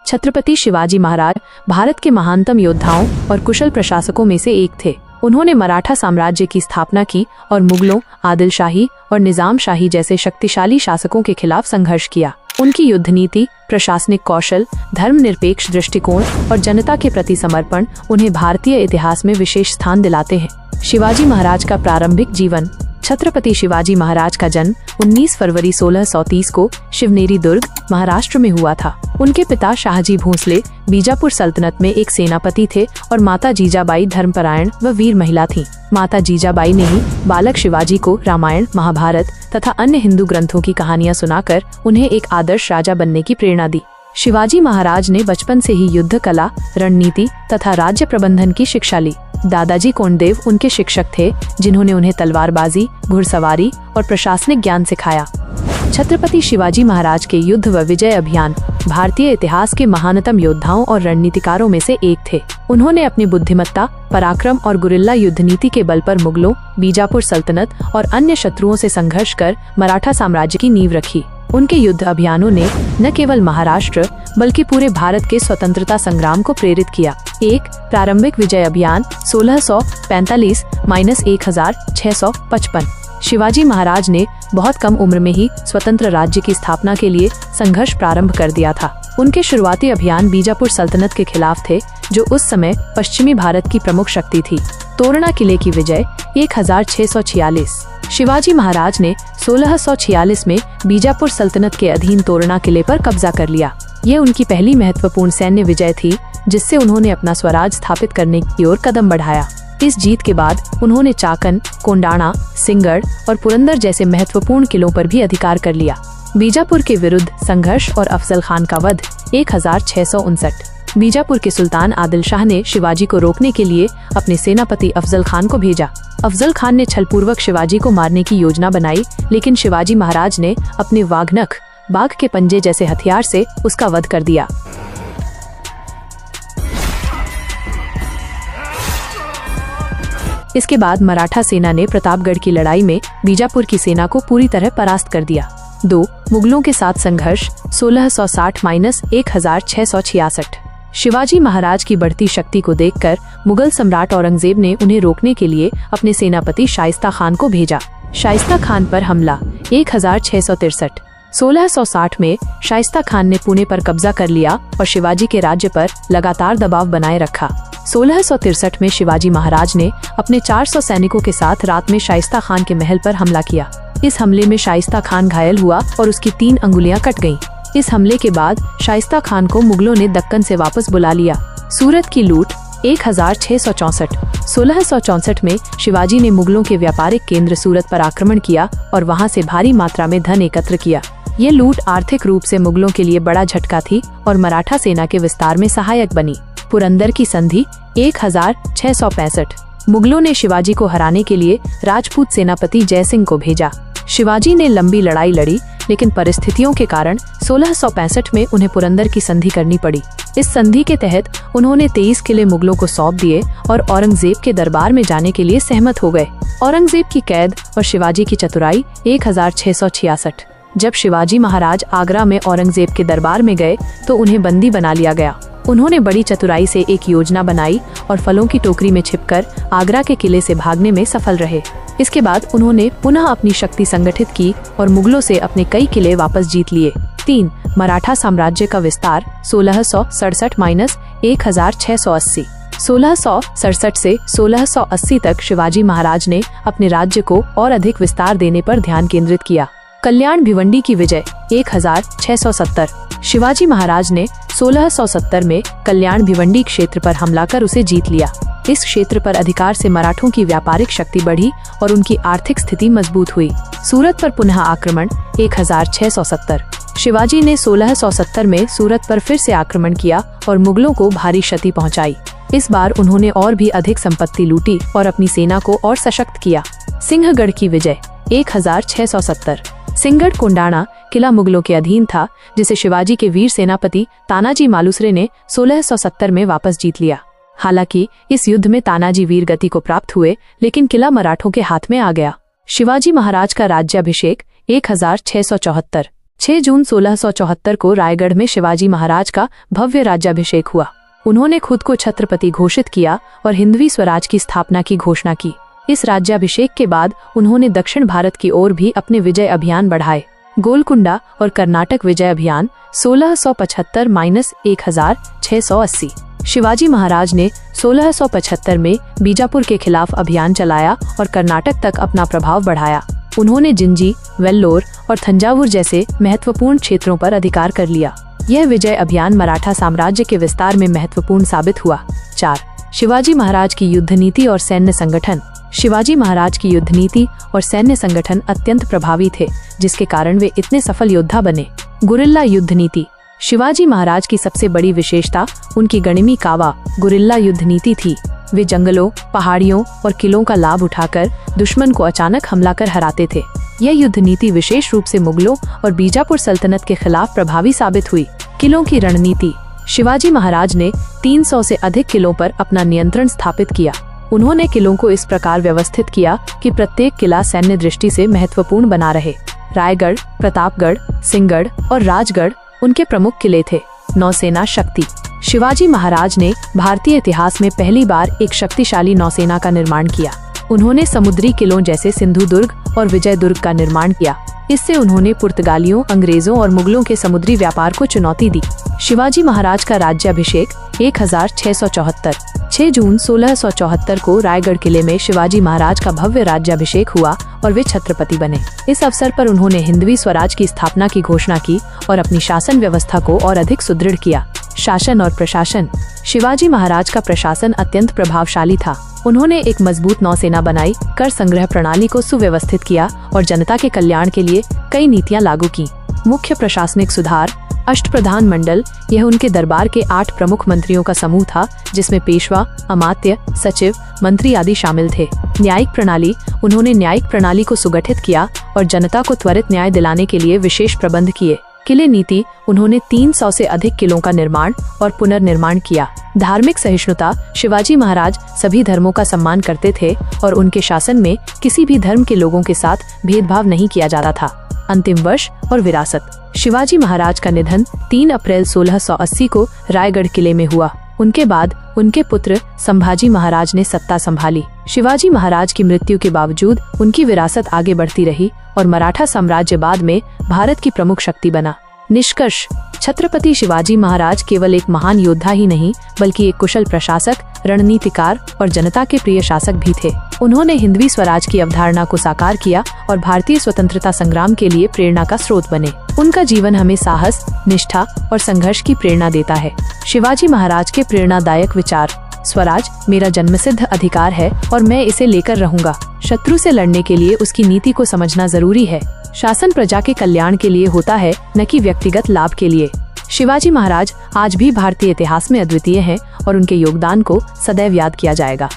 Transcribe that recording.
छत्रपति शिवाजी महाराज भारत के महानतम योद्धाओं और कुशल प्रशासकों में से एक थे। उन्होंने मराठा साम्राज्य की स्थापना की और मुगलों, आदिल शाही और निजाम शाही जैसे शक्तिशाली शासकों के खिलाफ संघर्ष किया। उनकी युद्ध नीति, प्रशासनिक कौशल, धर्मनिरपेक्ष दृष्टिकोण और जनता के प्रति समर्पण उन्हें भारतीय इतिहास में विशेष स्थान दिलाते हैं। शिवाजी महाराज का प्रारंभिक जीवन। छत्रपति शिवाजी महाराज का जन्म 19 फरवरी 1630 को शिवनेरी दुर्ग, महाराष्ट्र में हुआ था। उनके पिता शाहजी भोसले बीजापुर सल्तनत में एक सेनापति थे और माता जीजाबाई धर्मपरायण व वीर महिला थीं। माता जीजाबाई ने ही बालक शिवाजी को रामायण, महाभारत तथा अन्य हिंदू ग्रंथों की कहानियां सुनाकर उन्हें एक आदर्श राजा बनने की प्रेरणा दी। शिवाजी महाराज ने बचपन से ही युद्ध कला, रणनीति तथा राज्य प्रबंधन की शिक्षा ली। दादाजी कोंडदेव उनके शिक्षक थे, जिन्होंने उन्हें तलवारबाजी, घुड़सवारी और प्रशासनिक ज्ञान सिखाया। छत्रपति शिवाजी महाराज के युद्ध व विजय अभियान भारतीय इतिहास के महानतम योद्धाओं और रणनीतिकारों में से एक थे। उन्होंने अपनी बुद्धिमत्ता, पराक्रम और गुरिल्ला युद्ध नीति के बल पर मुगलों, बीजापुर सल्तनत और अन्य शत्रुओं से संघर्ष कर मराठा साम्राज्य की नींव रखी। उनके युद्ध अभियानों ने न केवल महाराष्ट्र बल्कि पूरे भारत के स्वतंत्रता संग्राम को प्रेरित किया। एक प्रारंभिक विजय अभियान 1645-1655। शिवाजी महाराज ने बहुत कम उम्र में ही स्वतंत्र राज्य की स्थापना के लिए संघर्ष प्रारंभ कर दिया था। उनके शुरुआती अभियान बीजापुर सल्तनत के खिलाफ थे, जो उस समय पश्चिमी भारत की प्रमुख शक्ति थी। तोरणा किले की विजय 1646। शिवाजी महाराज ने 1646 में बीजापुर सल्तनत के अधीन तोरणा किले पर कब्जा कर लिया। ये उनकी पहली महत्वपूर्ण सैन्य विजय थी, जिससे उन्होंने अपना स्वराज स्थापित करने की ओर कदम बढ़ाया। इस जीत के बाद उन्होंने चाकन, कोंडाणा, सिंगड़ और पुरंदर जैसे महत्वपूर्ण किलों पर भी अधिकार कर लिया। बीजापुर के विरुद्ध संघर्ष और अफजल खान का वध 1659। बीजापुर के सुल्तान आदिल शाह ने शिवाजी को रोकने के लिए अपने सेनापति अफजल खान को भेजा। अफजल खान ने छलपूर्वक शिवाजी को मारने की योजना बनाई, लेकिन शिवाजी महाराज ने अपने वाघनख, बाघ के पंजे जैसे हथियार से उसका वध कर दिया। इसके बाद मराठा सेना ने प्रतापगढ़ की लड़ाई में बीजापुर की सेना को पूरी तरह परास्त कर दिया। 2. मुगलों के साथ संघर्ष 1660-1666। शिवाजी महाराज की बढ़ती शक्ति को देखकर मुगल सम्राट औरंगजेब ने उन्हें रोकने के लिए अपने सेनापति शाइस्ता खान को भेजा। शाइस्ता खान पर हमला 1663। 1660 में शाइस्ता खान ने पुणे पर कब्जा कर लिया और शिवाजी के राज्य पर लगातार दबाव बनाए रखा। 1663 में शिवाजी महाराज ने अपने 400 सैनिकों के साथ रात में शाइस्ता खान के महल पर हमला किया। इस हमले में शाइस्ता खान घायल हुआ और उसकी 3 अंगुलियां कट गईं। इस हमले के बाद शाइस्ता खान को मुगलों ने दक्कन से वापस बुला लिया। सूरत की लूट 1664। 1664 में शिवाजी ने मुगलों के व्यापारिक केंद्र सूरत पर आक्रमण किया और वहां से भारी मात्रा में धन एकत्र किया। ये लूट आर्थिक रूप से मुगलों के लिए बड़ा झटका थी और मराठा सेना के विस्तार में सहायक बनी। पुरंदर की संधि 1665। मुगलों ने शिवाजी को हराने के लिए राजपूत सेनापति जयसिंह को भेजा। शिवाजी ने लंबी लड़ाई लड़ी, लेकिन परिस्थितियों के कारण 1665 में उन्हें पुरंदर की संधि करनी पड़ी। इस संधि के तहत उन्होंने 23 किले मुगलों को सौंप दिए और औरंगजेब के दरबार में जाने के लिए सहमत हो गए। औरंगजेब की कैद और शिवाजी की चतुराई 1666। जब शिवाजी महाराज आगरा में औरंगजेब के दरबार में गए तो उन्हें बंदी बना लिया गया। उन्होंने बड़ी चतुराई से एक योजना बनाई और फलों की टोकरी में छिपकर आगरा के किले से भागने में सफल रहे। इसके बाद उन्होंने पुनः अपनी शक्ति संगठित की और मुगलों से अपने कई किले वापस जीत लिए। 3. मराठा साम्राज्य का विस्तार 1667-1680। 1667 से 1680 तक शिवाजी महाराज ने अपने राज्य को और अधिक विस्तार देने पर ध्यान केंद्रित किया। कल्याण भिवंडी की विजय 1670। शिवाजी महाराज ने 1670 में कल्याण भिवंडी क्षेत्र पर हमला कर उसे जीत लिया। इस क्षेत्र पर अधिकार से मराठों की व्यापारिक शक्ति बढ़ी और उनकी आर्थिक स्थिति मजबूत हुई। सूरत पर पुनः आक्रमण 1670। शिवाजी ने 1670 में सूरत पर फिर से आक्रमण किया और मुगलों को भारी क्षति पहुंचाई। इस बार उन्होंने और भी अधिक संपत्ति लूटी और अपनी सेना को और सशक्त किया। सिंहगढ़ की विजय 1670। सिंहगढ़ कोंडाणा किला मुगलों के अधीन था, जिसे शिवाजी के वीर सेनापति तानाजी मालुसरे ने 1670 में वापस जीत लिया। हालांकि इस युद्ध में तानाजी वीर गति को प्राप्त हुए, लेकिन किला मराठों के हाथ में आ गया। शिवाजी महाराज का राज्याभिषेक 1674। 6 जून 1674 को रायगढ़ में शिवाजी महाराज का भव्य राज्याभिषेक हुआ। उन्होंने खुद को छत्रपति घोषित किया और हिंदवी स्वराज की स्थापना की घोषणा की। इस राज्याभिषेक के बाद उन्होंने दक्षिण भारत की ओर भी अपने विजय अभियान बढ़ाए। गोलकुंडा और कर्नाटक विजय अभियान 1675-1680। शिवाजी महाराज ने 1675 में बीजापुर के खिलाफ अभियान चलाया और कर्नाटक तक अपना प्रभाव बढ़ाया। उन्होंने जिंजी, वेल्लोर और थंजावुर जैसे महत्वपूर्ण क्षेत्रों पर अधिकार कर लिया। यह विजय अभियान मराठा साम्राज्य के विस्तार में महत्वपूर्ण साबित हुआ। 4. शिवाजी महाराज की युद्ध नीति और सैन्य संगठन। शिवाजी महाराज की युद्ध नीति और सैन्य संगठन अत्यंत प्रभावी थे, जिसके कारण वे इतने सफल योद्धा बने। गुरिल्ला युद्ध नीति। शिवाजी महाराज की सबसे बड़ी विशेषता उनकी गणिमी कावा गुरिल्ला युद्ध नीति थी। वे जंगलों, पहाड़ियों और किलों का लाभ उठाकर दुश्मन को अचानक हमला कर हराते थे। यह युद्ध नीति विशेष रूप से मुगलों और बीजापुर सल्तनत के खिलाफ प्रभावी साबित हुई। किलों की रणनीति। शिवाजी महाराज ने 300 से अधिक किलों पर अपना नियंत्रण स्थापित किया। उन्होंने किलों को इस प्रकार व्यवस्थित किया कि प्रत्येक किला सैन्य दृष्टि से महत्वपूर्ण बना रहे। रायगढ़, प्रतापगढ़, सिंहगढ़ और राजगढ़ उनके प्रमुख किले थे। नौसेना शक्ति। शिवाजी महाराज ने भारतीय इतिहास में पहली बार एक शक्तिशाली नौसेना का निर्माण किया। उन्होंने समुद्री किलों जैसे सिंधुदुर्ग और विजयदुर्ग का निर्माण किया। इससे उन्होंने पुर्तगालियों, अंग्रेजों और मुगलों के समुद्री व्यापार को चुनौती दी। शिवाजी महाराज का राज्याभिषेक 1674। 6 जून 1674 को रायगढ़ किले में शिवाजी महाराज का भव्य राज्याभिषेक हुआ और वे छत्रपति बने। इस अवसर पर उन्होंने हिंदवी स्वराज की स्थापना की घोषणा की और अपनी शासन व्यवस्था को और अधिक सुदृढ़ किया। शासन और प्रशासन। शिवाजी महाराज का प्रशासन अत्यंत प्रभावशाली था। उन्होंने एक मजबूत नौसेना बनाई, कर संग्रह प्रणाली को सुव्यवस्थित किया और जनता के कल्याण के लिए कई नीतियां लागू की। मुख्य प्रशासनिक सुधार। अष्टप्रधान मंडल। यह उनके दरबार के 8 प्रमुख मंत्रियों का समूह था, जिसमें पेशवा, अमात्य, सचिव, मंत्री आदि शामिल थे। न्यायिक प्रणाली। उन्होंने न्यायिक प्रणाली को सुगठित किया और जनता को त्वरित न्याय दिलाने के लिए विशेष प्रबंध किए। किले नीति। उन्होंने 300 से अधिक किलों का निर्माण और पुनर्निर्माण किया। धार्मिक सहिष्णुता। शिवाजी महाराज सभी धर्मों का सम्मान करते थे और उनके शासन में किसी भी धर्म के लोगों के साथ भेदभाव नहीं किया जाता था। अंतिम वर्ष और विरासत। शिवाजी महाराज का निधन 3 अप्रैल 1680 को रायगढ़ किले में हुआ। उनके बाद उनके पुत्र संभाजी महाराज ने सत्ता संभाली। शिवाजी महाराज की मृत्यु के बावजूद उनकी विरासत आगे बढ़ती रही और मराठा साम्राज्य बाद में भारत की प्रमुख शक्ति बना। निष्कर्ष। छत्रपति शिवाजी महाराज केवल एक महान योद्धा ही नहीं, बल्कि एक कुशल प्रशासक, रणनीतिकार और जनता के प्रिय शासक भी थे। उन्होंने हिंदवी स्वराज की अवधारणा को साकार किया और भारतीय स्वतंत्रता संग्राम के लिए प्रेरणा का स्रोत बने। उनका जीवन हमें साहस, निष्ठा और संघर्ष की प्रेरणा देता है। शिवाजी महाराज के प्रेरणादायक विचार। स्वराज मेरा जन्मसिद्ध अधिकार है और मैं इसे लेकर रहूंगा। शत्रु से लड़ने के लिए उसकी नीति को समझना जरूरी है। शासन प्रजा के कल्याण के लिए होता है, न कि व्यक्तिगत लाभ के लिए। शिवाजी महाराज आज भी भारतीय इतिहास में अद्वितीय हैं और उनके योगदान को सदैव याद किया जाएगा।